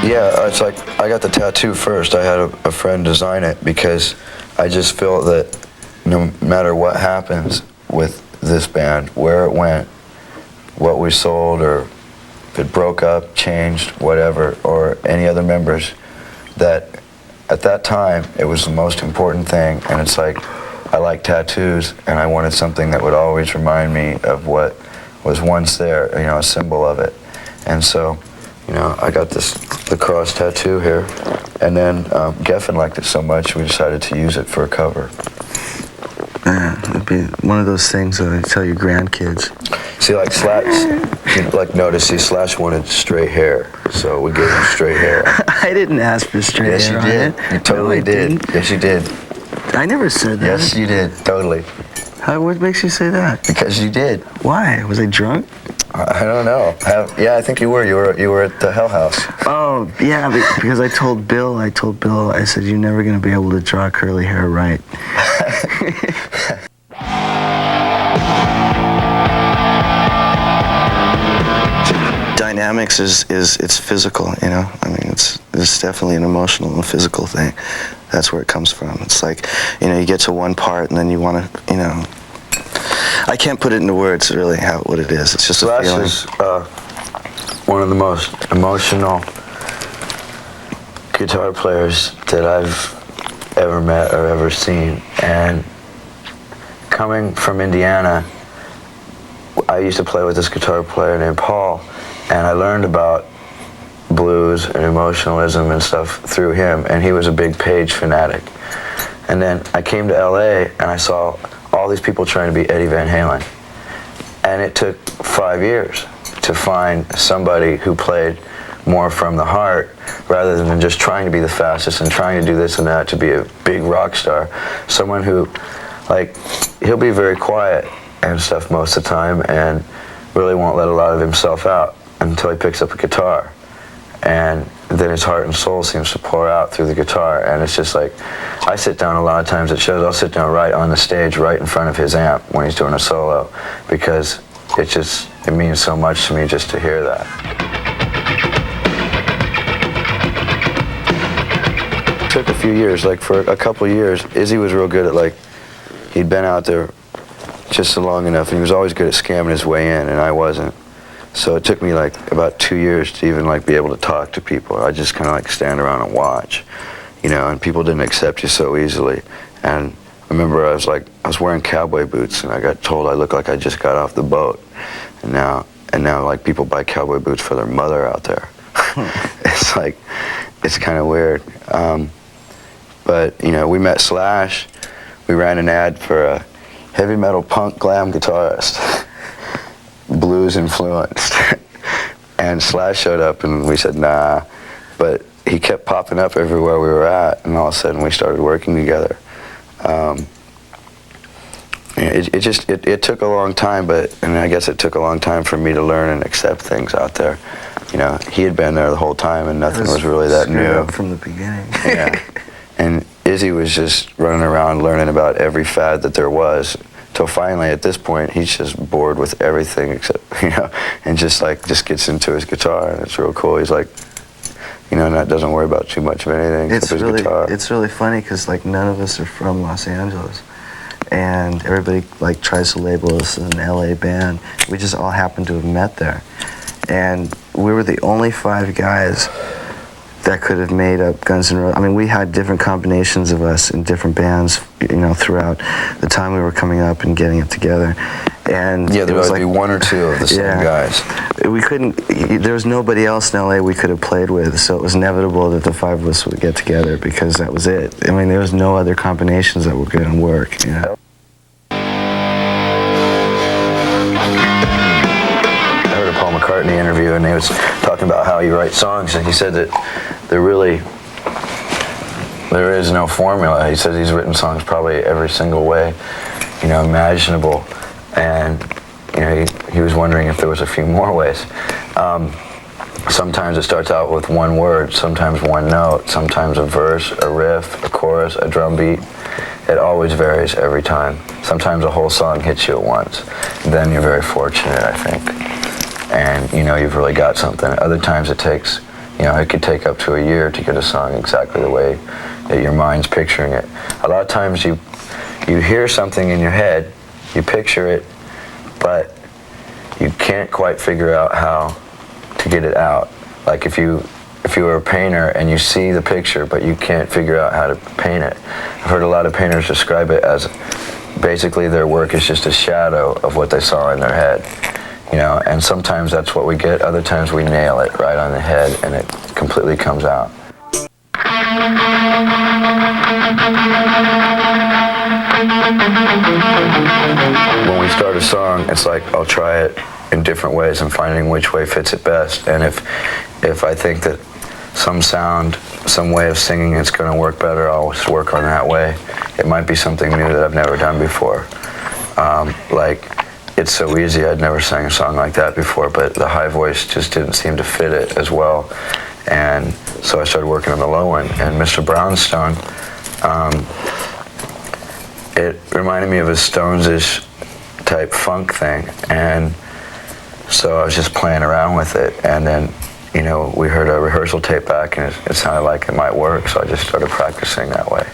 Yeah, it's like I got the tattoo first. I had a friend design it because I just feel that no matter what happens with this band, where it went, what we sold, or if it broke up, changed, whatever, or any other members, that at that time it was the most important thing. And it's like, I like tattoos, and I wanted something that would always remind me of what was once there, you know, a symbol of it. And so, you know, I got the cross tattoo here, and then Geffen liked it so much we decided to use it for a cover. Yeah, it'd be one of those things that I tell your grandkids. See, like Slash, you like notice, see, Slash wanted straight hair, so we gave him straight hair. I didn't ask for straight yes, hair. Yes, you did. You totally did. Yes, you did. I never said that. Yes, you did. Totally. What makes you say that? Because you did. Why? Was I drunk? I don't know. Yeah, I think you were. You were at the Hell House. Oh, yeah, because I told Bill, I said, you're never going to be able to draw curly hair right. Dynamics is it's physical, you know. I mean, it's definitely an emotional and physical thing. That's where it comes from. It's like, you know, you get to one part and then you want to, you know. I can't put it into words really what it is. It's just a feeling. Slash is one of the most emotional guitar players that I've ever met or ever seen. And coming from Indiana, I used to play with this guitar player named Paul, and I learned about blues and emotionalism and stuff through him, and he was a big Page fanatic. And then I came to LA and I saw all these people trying to be Eddie Van Halen. And it took 5 years to find somebody who played more from the heart rather than just trying to be the fastest and trying to do this and that to be a big rock star. Someone who, like, he'll be very quiet and stuff most of the time and really won't let a lot of himself out until he picks up a guitar. And then his heart and soul seems to pour out through the guitar. And it's just like, I sit down a lot of times at shows, I'll sit down right on the stage, right in front of his amp when he's doing a solo, because it means so much to me just to hear that. It took a few years, like for a couple years, Izzy was real good at, like, he'd been out there just long enough, and he was always good at scamming his way in, and I wasn't. So it took me like about 2 years to even like be able to talk to people. I just kind of like stand around and watch, you know, and people didn't accept you so easily. And I remember I was wearing cowboy boots, and I got told I looked like I just got off the boat. And now like people buy cowboy boots for their mother out there. It's like, it's kind of weird. But you know, we met Slash. We ran an ad for a heavy metal punk glam guitarist. Blues influenced. And Slash showed up and we said nah, but he kept popping up everywhere we were at, and all of a sudden we started working together. It took a long time, and I guess it took a long time for me to learn and accept things out there. You know, he had been there the whole time and nothing was really that new. From the beginning. Yeah. And Izzy was just running around learning about every fad that there was. Till finally, at this point, he's just bored with everything except, you know, and just gets into his guitar, and it's real cool. He's like, you know, doesn't worry about too much of anything except his guitar. It's really funny because like none of us are from Los Angeles, and everybody like tries to label us as an LA band. We just all happen to have met there, and we were the only 5 guys that could have made up Guns N' Roses. I mean, we had different combinations of us in different bands, you know, throughout the time we were coming up and getting it together. And yeah, there was like 1 or 2 of the same guys. We couldn't, there was nobody else in LA we could have played with, so it was inevitable that the 5 of us would get together because that was it. I mean, there was no other combinations that were going to work, you know. I heard a Paul McCartney interview, and he was talking about how he writes songs, and he said that there is no formula. He says he's written songs probably every single way, you know, imaginable. And, you know, he was wondering if there was a few more ways. Sometimes it starts out with 1 word, sometimes 1 note, sometimes a verse, a riff, a chorus, a drum beat. It always varies every time. Sometimes a whole song hits you at once. Then you're very fortunate, I think. And, you know, you've really got something. Other times it takes You know, it could take up to a year to get a song exactly the way that your mind's picturing it. A lot of times you hear something in your head, you picture it, but you can't quite figure out how to get it out. Like if you were a painter and you see the picture, but you can't figure out how to paint it. I've heard a lot of painters describe it as basically their work is just a shadow of what they saw in their head. You know, and sometimes that's what we get, other times we nail it right on the head and it completely comes out. When we start a song, it's like I'll try it in different ways and finding which way fits it best. And if I think that some sound, some way of singing is going to work better, I'll just work on that way. It might be something new that I've never done before. Like, It's So Easy, I'd never sang a song like that before, but the high voice just didn't seem to fit it as well. And so I started working on the low one. And Mr. Brownstone, it reminded me of a Stones-ish type funk thing. And so I was just playing around with it. And then, you know, we heard a rehearsal tape back and it sounded like it might work, so I just started practicing that way.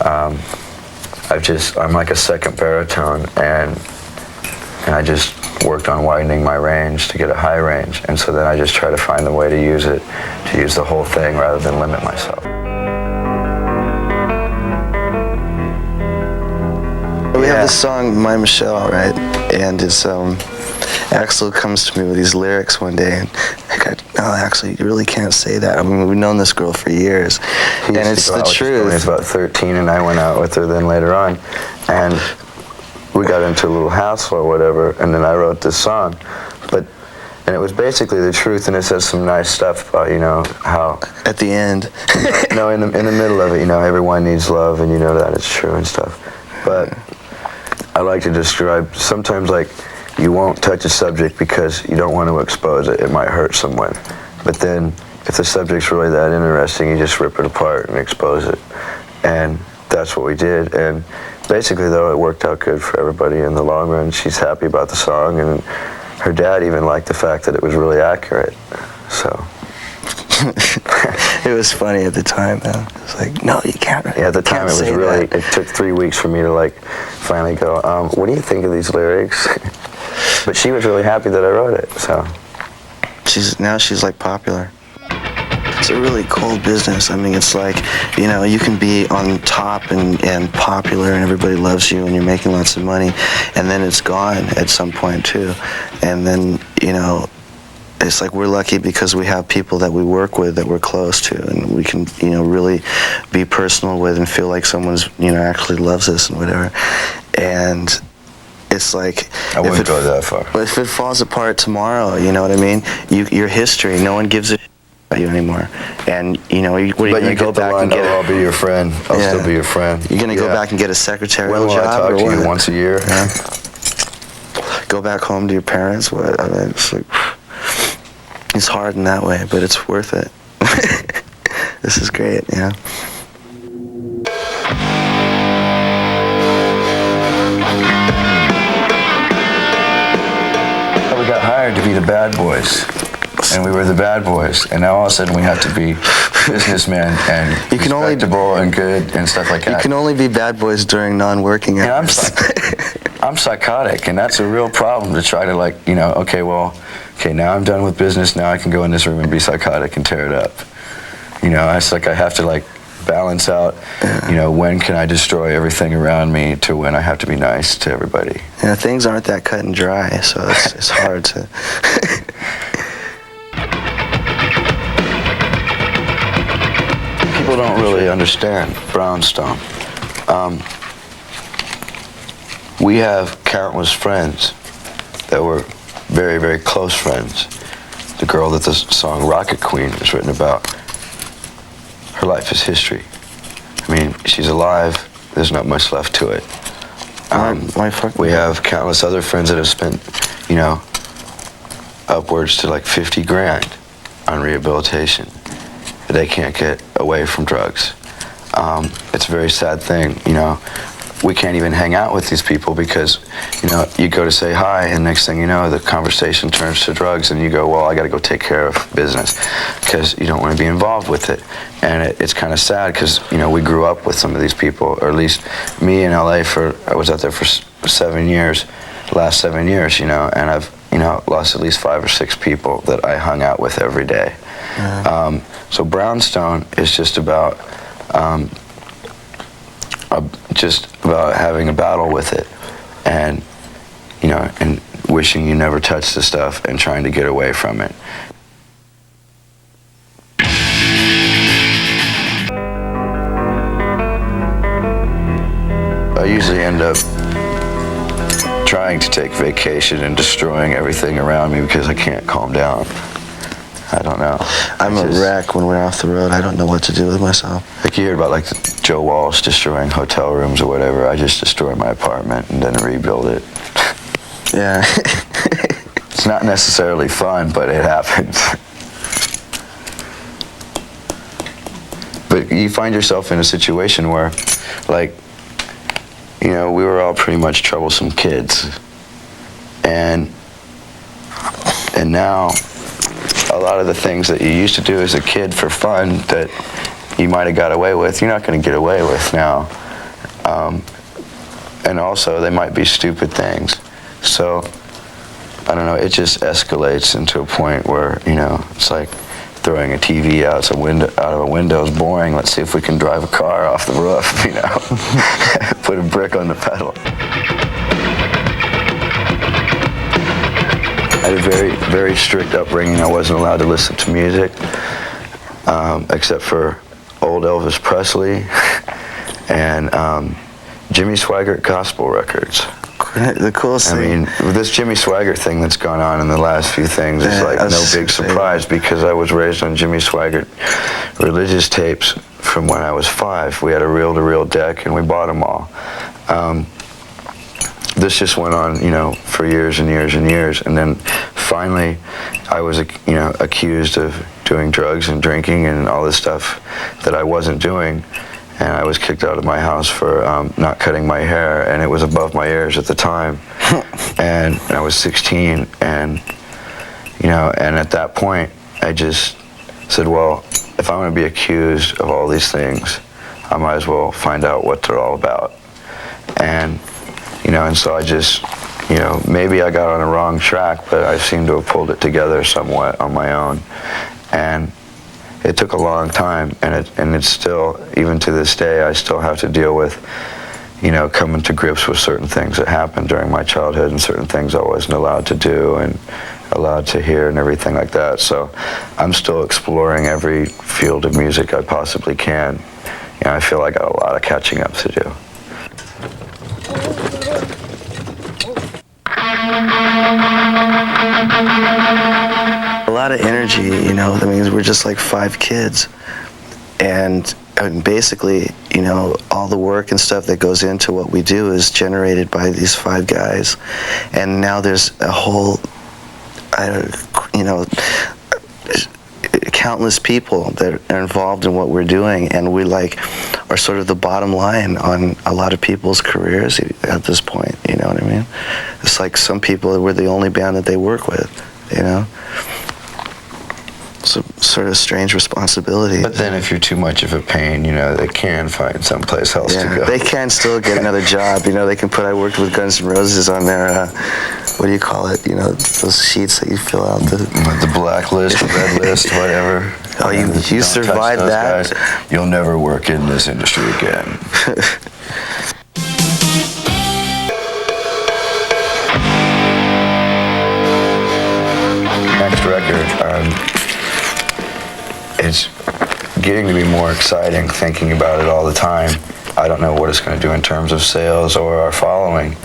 I'm like a second baritone, and I just worked on widening my range to get a high range, and so then I just try to find the way to use the whole thing rather than limit myself. We have this song, My Michelle, right? And it's, Axl comes to me with these lyrics one day, and I go, no, Axl, you really can't say that. I mean, we've known this girl for years, and it's the truth. When I was about 13, and I went out with her then later on, and we got into a little hassle or whatever, and then I wrote this song, and it was basically the truth, and it says some nice stuff about, you know, how... At the end. No, in the middle of it, you know, everyone needs love, and you know that it's true and stuff. But I like to describe, sometimes, like, you won't touch a subject because you don't want to expose it. It might hurt someone. But then, if the subject's really that interesting, you just rip it apart and expose it. And that's what we did. And basically, though, it worked out good for everybody in the long run. She's happy about the song, and her dad even liked the fact that it was really accurate. So... It was funny at the time, though. It was like, no, you can't. Yeah, at the time it was really, it took 3 weeks for me to like finally go, what do you think of these lyrics? But she was really happy that I wrote it, so. Now she's like popular. It's a really cold business. I mean, it's like, you know, you can be on top and popular and everybody loves you and you're making lots of money, and then it's gone at some point too. And then, you know, it's like we're lucky because we have people that we work with that we're close to, and we can, you know, really be personal with and feel like someone's, you know, actually loves us and whatever. And it's like... I wouldn't go that far. If it falls apart tomorrow, you know what I mean? Your history, no one gives a shit about you anymore. And, you know, what are you going to go back and get... I'll be your friend. I'll still be your friend. You're going to go back and get a secretarial job? When will I talk to you? Once a year? Yeah. Go back home to your parents? What? I mean, it's like... It's hard in that way, but it's worth it. This is great, yeah. We got hired to be the bad boys, and we were the bad boys, and now all of a sudden we have to be businessmen and respectable and good and stuff like that. You can only be bad boys during non-working hours. I'm psychotic, and that's a real problem to try to, like, you know, okay, now I'm done with business, now I can go in this room and be psychotic and tear it up. You know, it's like I have to, like, balance out, you know, when can I destroy everything around me to when I have to be nice to everybody. Yeah, things aren't that cut and dry, so it's hard to... People don't really understand Brownstone. We have countless friends that were very, very close friends. The girl that the song Rocket Queen is written about, her life is history. I mean, she's alive, there's not much left to it. We have countless other friends that have spent, you know, upwards to like 50 grand on rehabilitation. They can't get away from drugs. It's a very sad thing, you know. we can't even hang out with these people because, you know, you go to say hi, and next thing you know, the conversation turns to drugs, and you go, well, I got to go take care of business because you don't want to be involved with it. And it's kind of sad because, you know, we grew up with some of these people, or at least me in LA I was out there for 7 years, the last 7 years, you know, and I've, you know, lost at least 5 or 6 people that I hung out with every day. So Brownstone is just about having a battle with it, and, you know, and wishing you never touched the stuff and trying to get away from it. I usually end up trying to take vacation and destroying everything around me because I can't calm down. I don't know. I'm a wreck when we're off the road. I don't know what to do with myself. Like you hear about like Joe Walsh destroying hotel rooms or whatever. I just destroy my apartment and then rebuild it. Yeah. It's not necessarily fun, but it happens. But you find yourself in a situation where, like, you know, we were all pretty much troublesome kids. And now, a lot of the things that you used to do as a kid for fun that you might have got away with, you're not going to get away with now. And also, they might be stupid things. So, I don't know, it just escalates into a point where, you know, it's like throwing a TV out of a window is boring. Let's see if we can drive a car off the roof, you know. Put a brick on the pedal. I had a very, very strict upbringing. I wasn't allowed to listen to music, except for old Elvis Presley and Jimmy Swaggart gospel records. The coolest thing. I mean, this Jimmy Swaggart thing that's gone on in the last few things is like no big surprise because I was raised on Jimmy Swaggart religious tapes from when I was 5. We had a reel-to-reel deck and we bought them all. This just went on, you know, for years and years and years, and then finally I was, you know, accused of doing drugs and drinking and all this stuff that I wasn't doing. And I was kicked out of my house for not cutting my hair, and it was above my ears at the time. And I was 16, and, you know, and at that point, I just said, well, if I'm going to be accused of all these things, I might as well find out what they're all about. And, you know, and so I just, you know, maybe I got on a wrong track, but I seem to have pulled it together somewhat on my own. And it took a long time, and it's still, even to this day, I still have to deal with, you know, coming to grips with certain things that happened during my childhood and certain things I wasn't allowed to do and allowed to hear and everything like that. So I'm still exploring every field of music I possibly can. You know, I feel I got a lot of catching up to do. A lot of energy, you know. I mean, we're just like 5 kids, and basically, you know, all the work and stuff that goes into what we do is generated by these 5 guys, and now there's a whole, you know, countless people that are involved in what we're doing, and we like are sort of the bottom line on a lot of people's careers at this point. You know what I mean? It's like some people, we're the only band that they work with, you know. It's a sort of strange responsibility. But then if you're too much of a pain, you know, they can find someplace else to go. They can still get another job. You know, they can put, I worked with Guns N' Roses on their, what do you call it? You know, those sheets that you fill out. The blacklist, the red list, whatever. Oh, you survived that? Guys, you'll never work in this industry again. Next record, it's getting to be more exciting thinking about it all the time. I don't know what it's going to do in terms of sales or our following,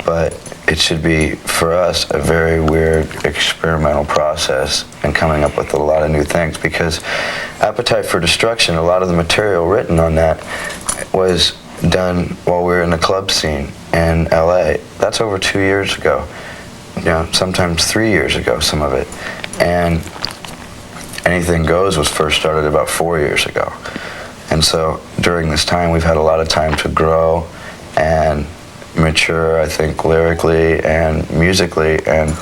but it should be, for us, a very weird experimental process and coming up with a lot of new things, because Appetite for Destruction, a lot of the material written on that was done while we were in the club scene in LA. That's over 2 years ago. You know, sometimes 3 years ago, some of it. And Anything Goes was first started about 4 years ago. And so during this time, we've had a lot of time to grow and mature, I think, lyrically and musically, and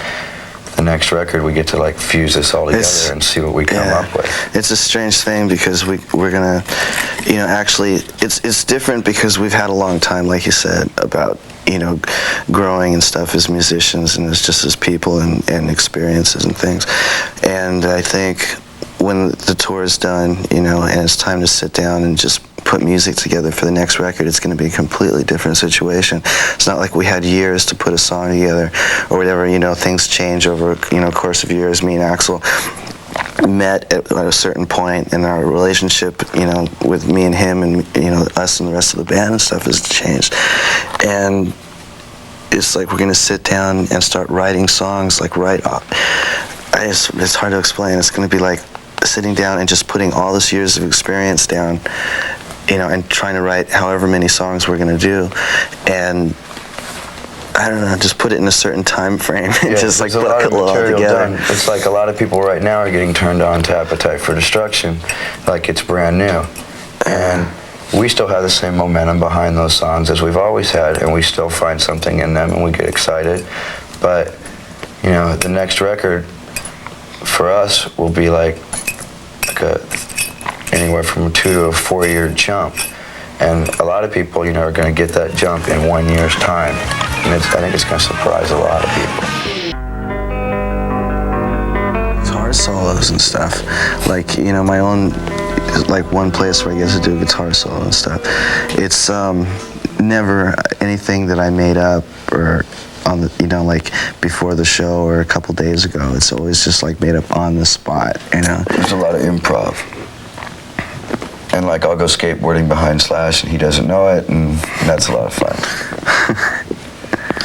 the next record we get to like fuse this all together and see what we come up with. It's a strange thing because we're gonna, you know, actually it's different because we've had a long time, like you said, about, you know, growing and stuff as musicians and as people and experiences and things. And I think when the tour is done, you know, and it's time to sit down and just put music together for the next record, it's going to be a completely different situation. It's not like we had years to put a song together or whatever. You know, things change over, you know, course of years. Me and Axl met at a certain point in our relationship, you know, with me and him and, you know, us and the rest of the band and stuff has changed. And it's like we're going to sit down and start writing songs, like it's hard to explain. It's going to be like sitting down and just putting all this years of experience down, you know, and trying to write however many songs we're going to do, and I don't know, just put it in a certain time frame and just like buckle it all together. Done. It's like a lot of people right now are getting turned on to Appetite for Destruction, like it's brand new, and we still have the same momentum behind those songs as we've always had, and we still find something in them and we get excited. But you know, the next record for us will be like anywhere from a 2 to a 4 year jump, and a lot of people, you know, are going to get that jump in 1 year's time, and I think it's going to surprise a lot of people. Guitar solos and stuff, like, you know, my own, like one place where I get to do a guitar solo and stuff. It's never anything that I made up or on the, you know, like before the show or a couple days ago. It's always just like made up on the spot, you know. There's a lot of improv. And like I'll go skateboarding behind Slash and he doesn't know it, and that's a lot of fun.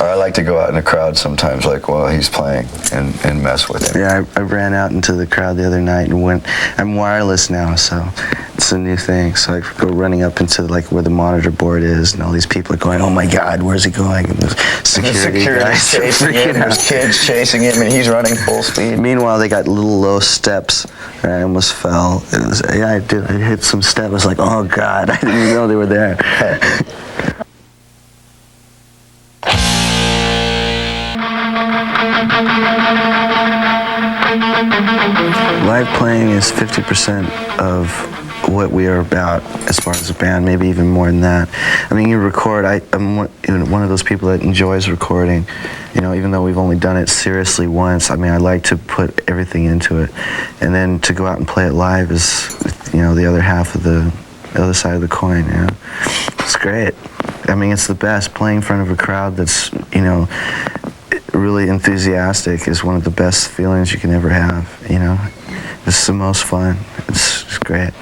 Or I like to go out in the crowd sometimes, like while he's playing, and mess with him. Yeah, I ran out into the crowd the other night and I'm wireless now, so it's a new thing. So I go running up into like where the monitor board is, and all these people are going, "Oh my God, where's he going?" And the security guys chasing him, there's kids chasing him, and he's running full speed. Meanwhile, they got little low steps, and I almost fell. I did. I hit some step. I was like, "Oh God, I didn't even know they were there." Live playing is 50% of what we are about as far as a band, maybe even more than that. I mean, you record, I'm one of those people that enjoys recording, you know, even though we've only done it seriously once. I mean, I like to put everything into it. And then to go out and play it live is, you know, the other half of the other side of the coin, you know. It's great. I mean, it's the best. Playing in front of a crowd that's, you know, really enthusiastic is one of the best feelings you can ever have, you know. It's the most fun. It's great.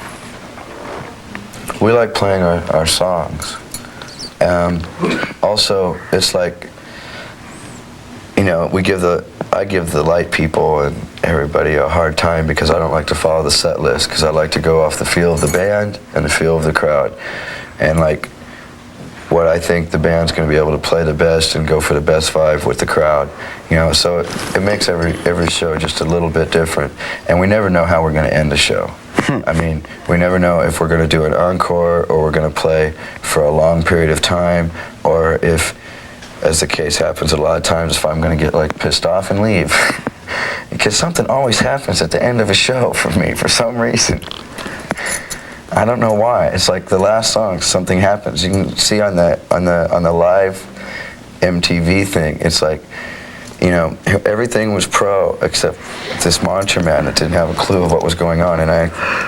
We like playing our songs. Also, it's like, you know, I give the light people and everybody a hard time because I don't like to follow the set list, because I like to go off the feel of the band and the feel of the crowd, and like what I think the band's going to be able to play the best and go for the best vibe with the crowd, you know. So it makes every show just a little bit different, and we never know how we're going to end the show. I mean, we never know if we're going to do an encore or we're going to play for a long period of time, or if, as the case happens a lot of times, if I'm going to get like pissed off and leave. Because something always happens at the end of a show for me for some reason. I don't know why. It's like the last song, something happens. You can see on the live MTV thing, it's like, you know, everything was pro except this monitor man that didn't have a clue of what was going on. And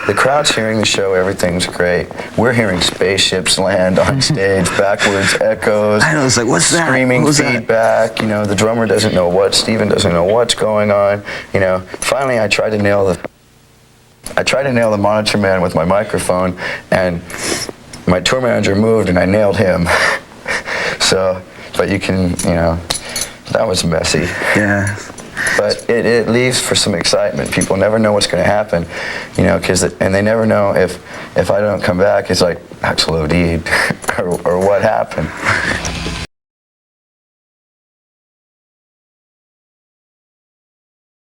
the crowd's hearing the show, everything's great. We're hearing spaceships land on stage, backwards echoes. I know, it's like, what's that? Screaming feedback. You know, the drummer doesn't know Steven doesn't know what's going on. You know, finally I tried to nail the monitor man with my microphone, and my tour manager moved and I nailed him. So, but you can, you know, that was messy. Yeah. But it leaves for some excitement. People never know what's going to happen, you know, and they never know if I don't come back, it's like Axl OD'd or what happened.